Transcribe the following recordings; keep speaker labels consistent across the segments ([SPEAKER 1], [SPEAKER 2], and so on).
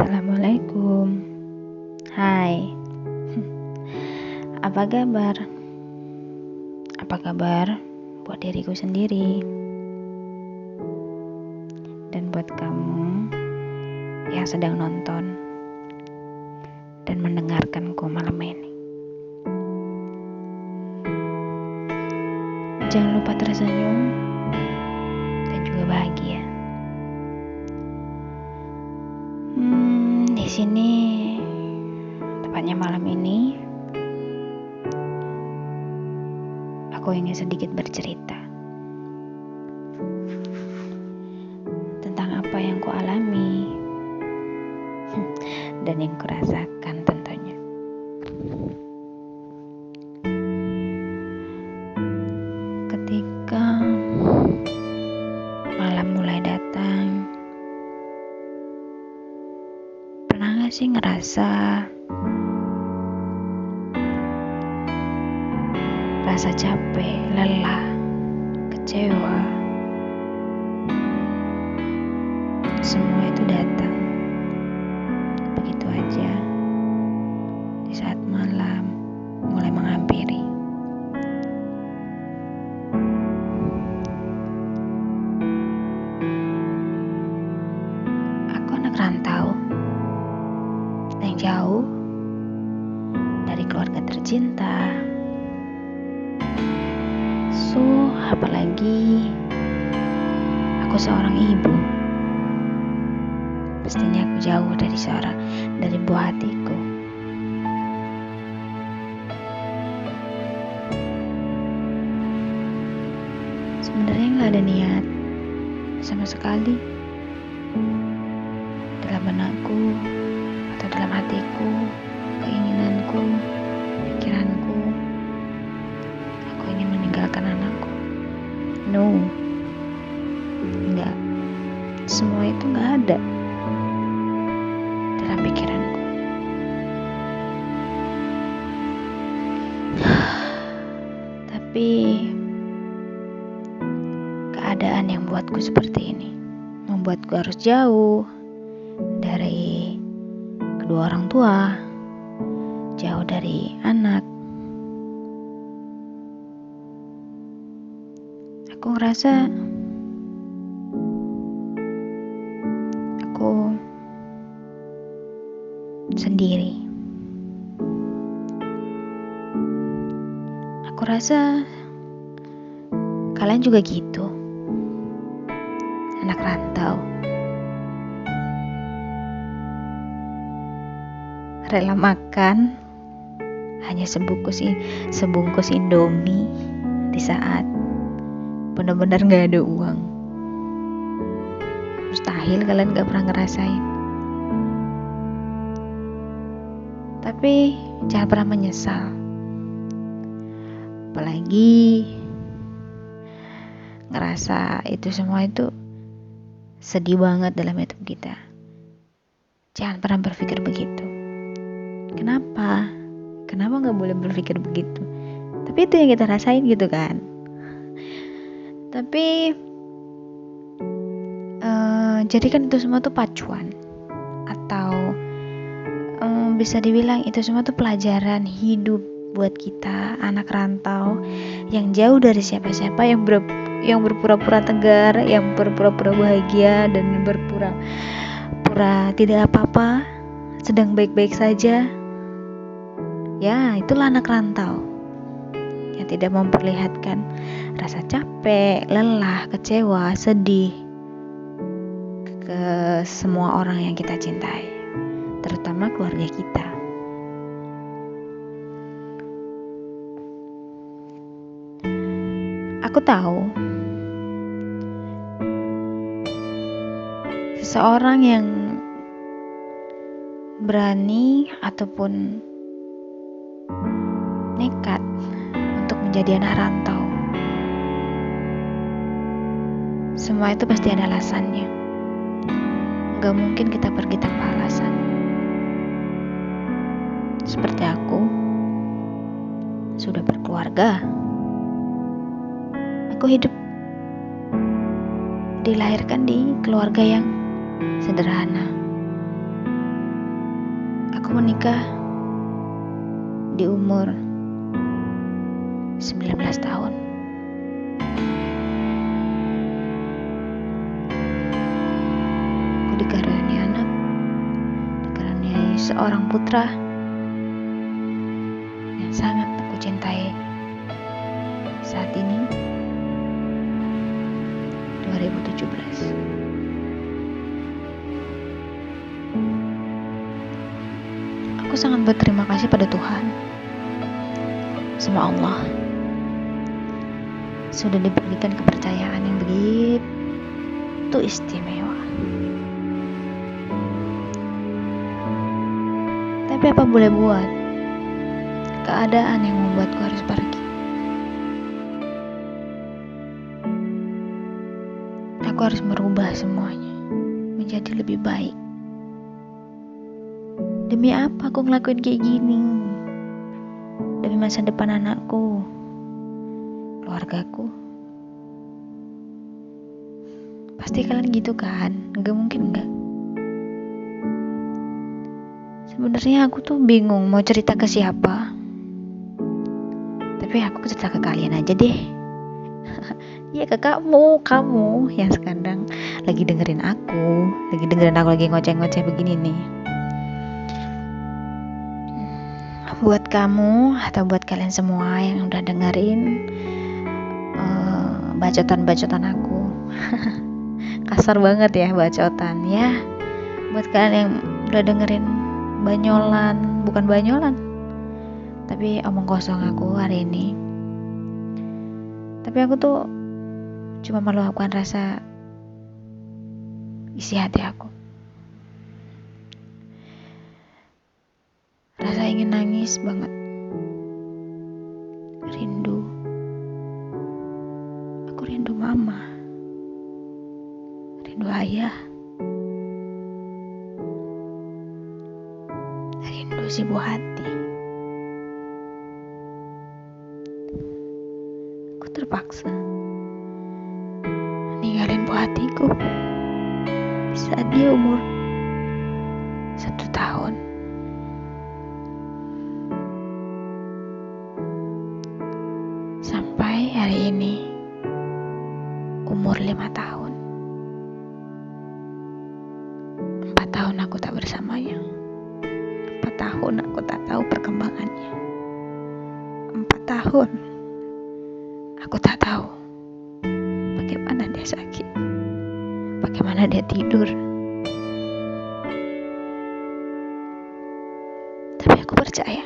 [SPEAKER 1] Assalamualaikum. Hai. Apa kabar? Apa kabar buat diriku sendiri? Dan buat kamu yang sedang nonton dan mendengarkanku malam ini. Jangan lupa tersenyum dan juga bahagia. Di sini, tepatnya malam ini, aku ingin sedikit bercerita tentang apa yang ku alami dan yang kurasakan tentunya. Ketika malam mulai datang, pernah gak sih ngerasa rasa capek, lelah, kecewa, semua itu datang begitu aja di saat malam mulai menghampiri. Aku anak rantau yang jauh dari keluarga tercinta. Apalagi aku seorang ibu, pastinya aku jauh dari buah hatiku. Sebenarnya nggak ada niat sama sekali dalam benakku atau dalam hatiku, keinginanku, pikiranku. Aku ingin meninggalkan anakku. No, enggak. Semua itu enggak ada dalam pikiranku. Tapi keadaan yang membuatku seperti ini, membuatku harus jauh dari kedua orang tua, jauh dari anak. Aku ngerasa aku sendiri. Aku rasa kalian juga gitu, anak rantau. Rela makan hanya sebungkus Indomie di saat benar-benar gak ada uang. Mustahil kalian gak pernah ngerasain. Tapi jangan pernah menyesal. Apalagi ngerasa itu semua itu sedih banget dalam hidup kita. Jangan pernah berpikir begitu. Kenapa gak boleh berpikir begitu? Tapi itu yang kita rasain gitu kan. Tapi jadikan itu semua tuh pacuan, atau bisa dibilang itu semua tuh pelajaran hidup buat kita anak rantau yang jauh dari siapa-siapa, yang berpura-pura tegar, yang berpura-pura bahagia, dan berpura-pura tidak apa-apa, sedang baik-baik saja. Ya, itulah anak rantau yang tidak memperlihatkan rasa capek, lelah, kecewa, sedih ke semua orang yang kita cintai, terutama keluarga kita. Aku tahu seseorang yang berani ataupun nekat untuk menjadi anak rantau, semua itu pasti ada alasannya. Gak mungkin kita pergi tanpa alasan. Seperti aku, sudah berkeluarga. Aku hidup dilahirkan di keluarga yang sederhana. Aku menikah di umur 19 tahun. Aku dikaruniai anak, dikaruniai seorang putra yang sangat aku cintai. Saat ini 2017. Aku sangat berterima kasih pada Tuhan, sama Allah, sudah diberikan kepercayaan yang begitu istimewa. Tapi apa boleh buat, keadaan yang membuatku harus pergi. Aku harus merubah semuanya menjadi lebih baik. Demi apa aku ngelakuin kayak gini? Demi masa depan anakku, keluargaku. Pasti kalian gitu kan? Gak mungkin enggak. Sebenarnya aku tuh bingung mau cerita ke siapa. Tapi aku cerita ke kalian aja deh. Iya, ke kamu yang sekarang lagi dengerin aku lagi ngoceh-ngoceh begini nih. Buat kamu atau buat kalian semua yang udah dengerin bacotan aku. Kasar banget ya bacotan ya. Buat kalian yang udah dengerin bukan banyolan, tapi omong kosong aku hari ini. Tapi aku tuh cuma meluapkan rasa isi hati aku. Rasa ingin nangis banget. Rindu. Aku rindu mama. Rindu ayah. Rindu si buah hati. Aku terpaksa ninggalin buah hatiku saat dia umur 1 tahun. Sampai hari ini umur 5 tahun. 4 tahun aku tak bersamanya. 4 tahun aku tak tahu perkembangannya. 4 tahun aku tak tahu bagaimana dia sakit, bagaimana dia tidur. Tapi aku percaya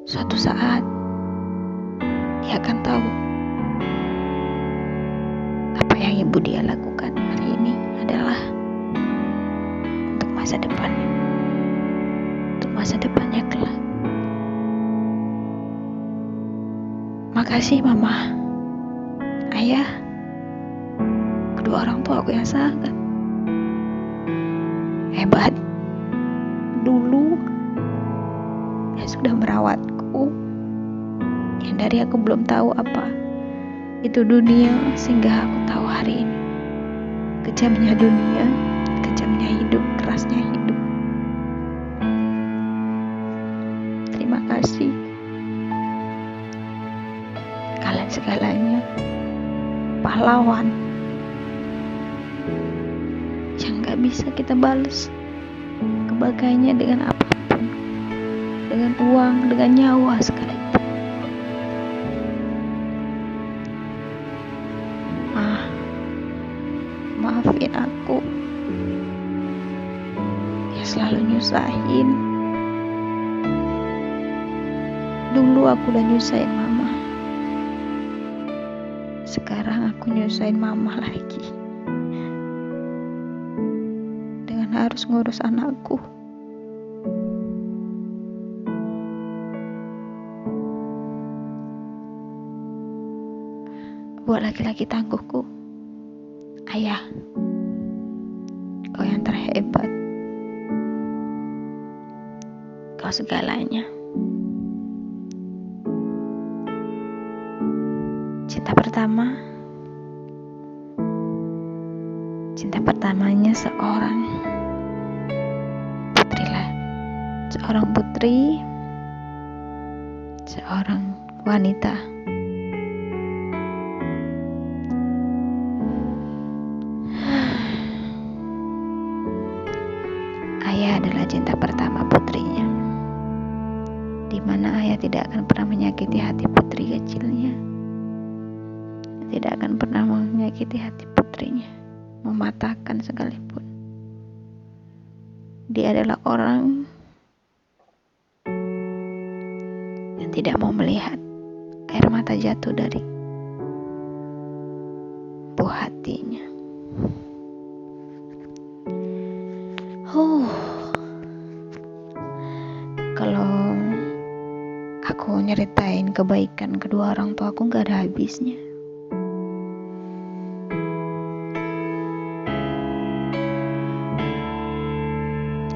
[SPEAKER 1] suatu saat dia akan tahu apa yang ibu dia lakukan hari ini adalah untuk masa depannya, untuk masa depannya kelak. Makasih mama, ayah, kedua orang tua aku yang sangat hebat dulu, yang sudah merawatku, yang dari aku belum tahu apa itu dunia, sehingga aku tahu hari ini kejamnya dunia, kejamnya hidup, kerasnya hidup. Terima kasih kalian segalanya, pahlawan yang gak bisa kita balas kebaikannya dengan apapun, dengan uang, dengan nyawa sekalipun. Maafin aku yang selalu nyusahin. Dulu aku udah nyusahin mama, sekarang aku nyusahin mama lagi dengan harus ngurus anakku. Buat laki-laki tangguhku, ayah, kau yang terhebat, kau segalanya. Cinta pertamanya seorang seorang putri, seorang wanita. Ayah adalah cinta pertama putrinya, di mana ayah tidak akan pernah menyakiti hati putri kecilnya, tidak akan pernah menyakiti hati putrinya, mematahkan sekalipun. Dia adalah orang yang tidak mau melihat air mata jatuh dari buah hatinya. Kalau aku nyeritain kebaikan kedua orang tua aku gak ada habisnya.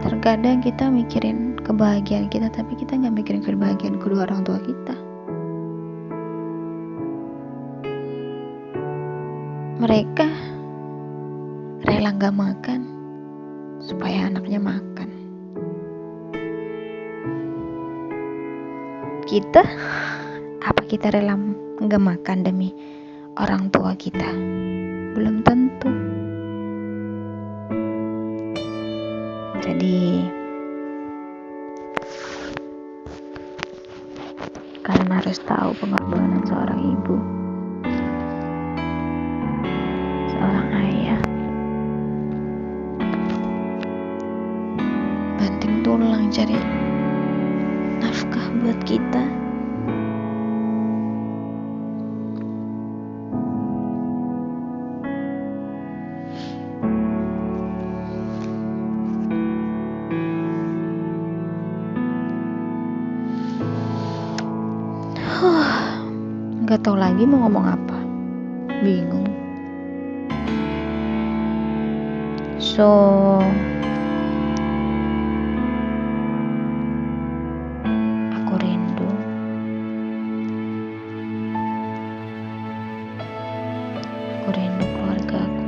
[SPEAKER 1] Terkadang kita mikirin kebahagiaan kita, tapi kita gak mikirin kebahagiaan kedua orang tua kita. Mereka rela gak makan supaya anaknya makan. Kita, apa kita rela gak makan demi orang tua kita? Belum tentu. Jadi kalian harus tahu pengorbanan seorang ibu, seorang ayah, banting tulang cari nafkah buat kita. Gak tahu lagi mau ngomong apa, bingung. So aku rindu. Aku rindu keluargaku.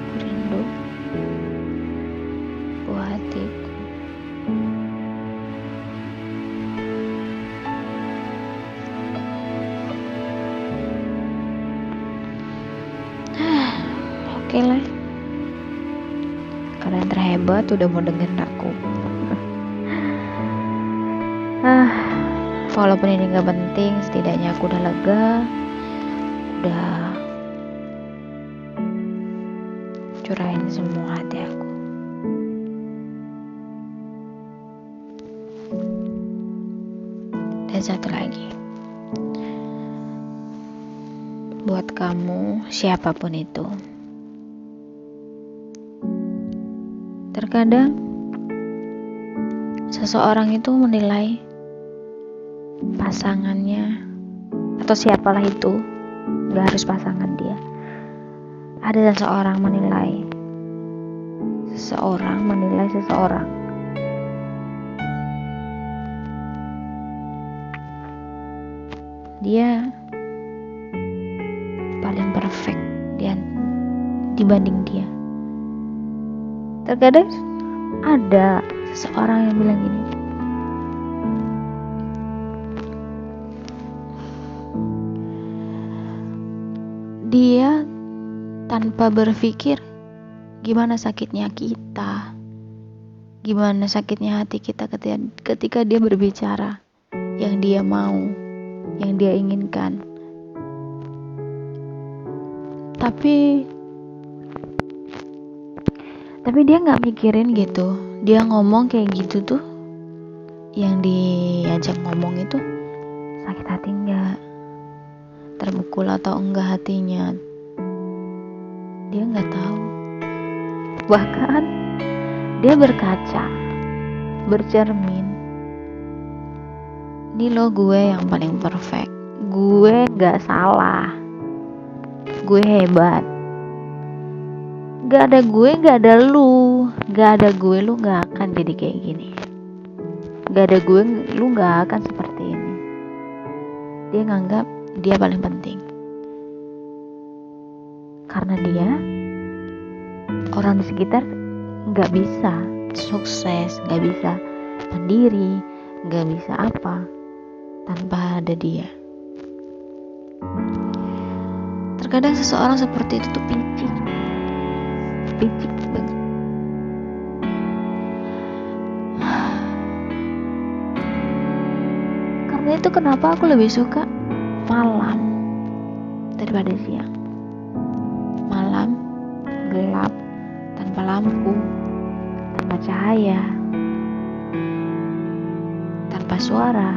[SPEAKER 1] Aku rindu buah hatiku. Oke lah, kalian terhebat udah mau dengerin aku. Walaupun ini gak penting, setidaknya aku udah lega, udah curahin semua hati aku. Dan satu lagi, buat kamu siapapun itu, terkadang seseorang itu menilai pasangannya atau siapalah itu, gak harus pasangan dia. Ada seseorang menilai seseorang. Dia paling perfect dibanding dia. Terkadang ada seseorang yang bilang gini, dia tanpa berpikir gimana sakitnya kita, gimana sakitnya hati kita ketika dia berbicara yang dia mau, yang dia inginkan. Tapi dia gak mikirin gitu. Dia ngomong kayak gitu tuh, yang diajak ngomong itu sakit hati enggak, terpukul atau enggak hatinya, dia gak tahu. Bahkan dia berkaca, bercermin, ini loh gue yang paling perfect, gue gak salah, gue hebat, gak ada gue, gak ada lu, gak ada gue lu gak akan jadi kayak gini, gak ada gue lu gak akan seperti ini. Dia nganggap dia paling penting karena dia, orang di sekitar gak bisa sukses, gak bisa mandiri, gak bisa apa tanpa ada dia. Terkadang seseorang seperti itu tuh picik banget. Karena itu kenapa aku lebih suka malam daripada siang. Malam gelap, tanpa lampu, tanpa cahaya, tanpa suara.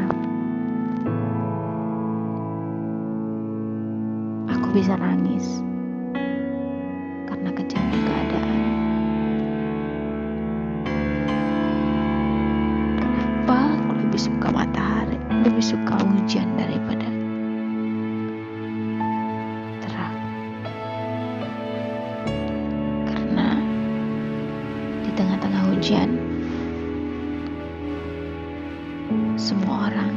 [SPEAKER 1] Aku bisa nangis karena kejamnya keadaan. Kenapa aku lebih suka matahari, lebih suka hujan daripada terang? Karena di tengah-tengah hujan, semua orang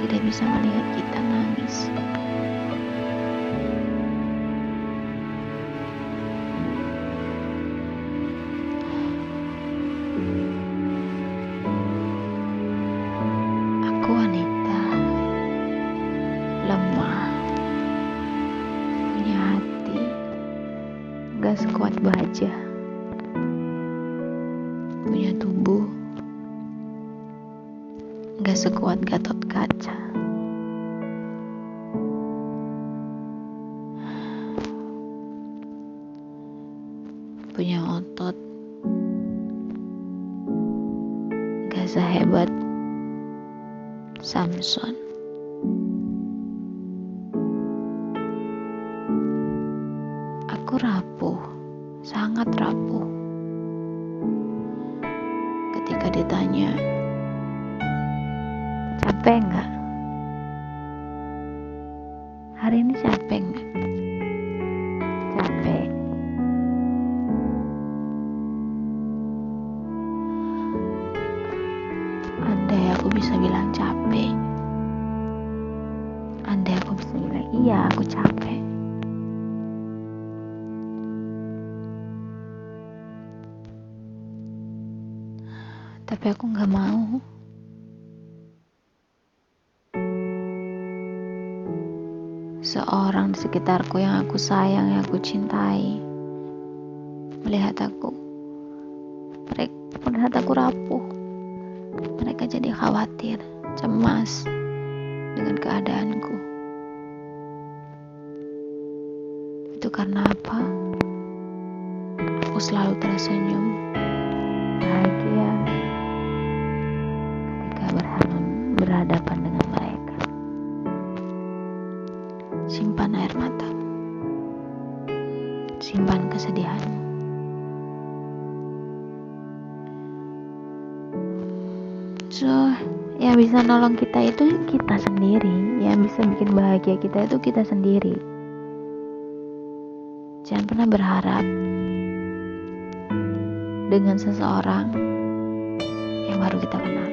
[SPEAKER 1] tidak bisa melihat kita nangis. Aku wanita lemah, punya hati gak sekuat baja, punya tubuh gak sekuat Gatot Kaca. Punya otot gak sehebat Samson. Aku rapuh, sangat rapuh. Ketika ditanya, capek nggak? Hari ini capek nggak? Capek. Andai aku bisa bilang capek, andai aku bisa bilang iya aku capek, tapi aku nggak mau. Seorang di sekitarku yang aku sayang, yang aku cintai, melihat aku rapuh, mereka jadi khawatir, cemas dengan keadaanku. Itu karena apa? Aku selalu tersenyum, bahagia ketika berhadapan dengan mereka. Simpan air mata, simpan kesedihanmu. So, yang bisa nolong kita itu kita sendiri. Yang bisa bikin bahagia kita itu kita sendiri. Jangan pernah berharap dengan seseorang yang baru kita kenal.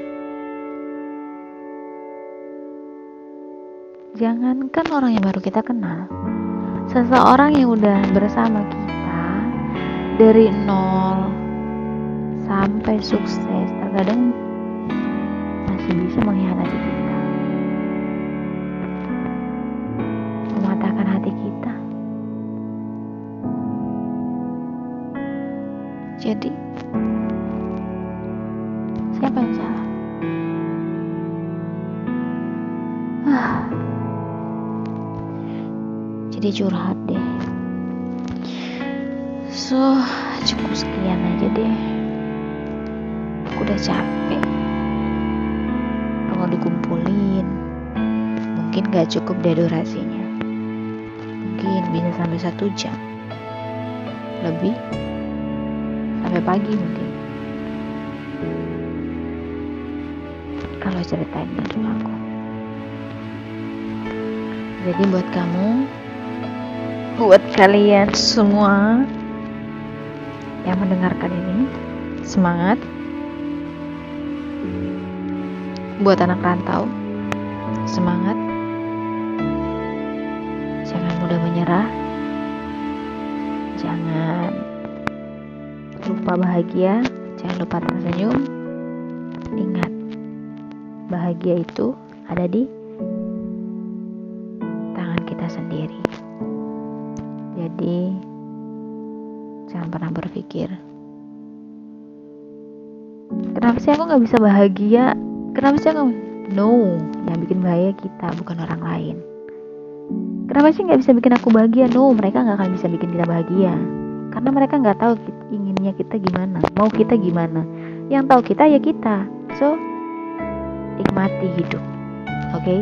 [SPEAKER 1] Jangankan orang yang baru kita kenal, seseorang yang udah bersama kita dari nol sampai sukses, terkadang masih bisa mengkhianati kita, mematahkan hati kita. Jadi siapa yang salah? Jadi curhat deh. So, cukup sekian aja deh. Aku udah capek. Kalau dikumpulin, mungkin gak cukup deh durasinya. Mungkin bisa sampai 1 jam. Lebih, sampai pagi mungkin. Kalau ceritain tentang aku. Jadi buat kamu, buat kalian semua yang mendengarkan ini, semangat. Buat anak rantau, semangat. Jangan mudah menyerah. Jangan lupa bahagia, jangan lupa tersenyum. Ingat, bahagia itu ada di tangan kita sendiri. Jadi jangan pernah berpikir, kenapa sih aku gak bisa bahagia? Kenapa sih aku? No, yang bikin bahagia kita, bukan orang lain. Kenapa sih gak bisa bikin aku bahagia? No, mereka gak akan bisa bikin kita bahagia, karena mereka gak tahu inginnya kita gimana, mau kita gimana. Yang tahu kita ya kita. So, nikmati hidup. Oke?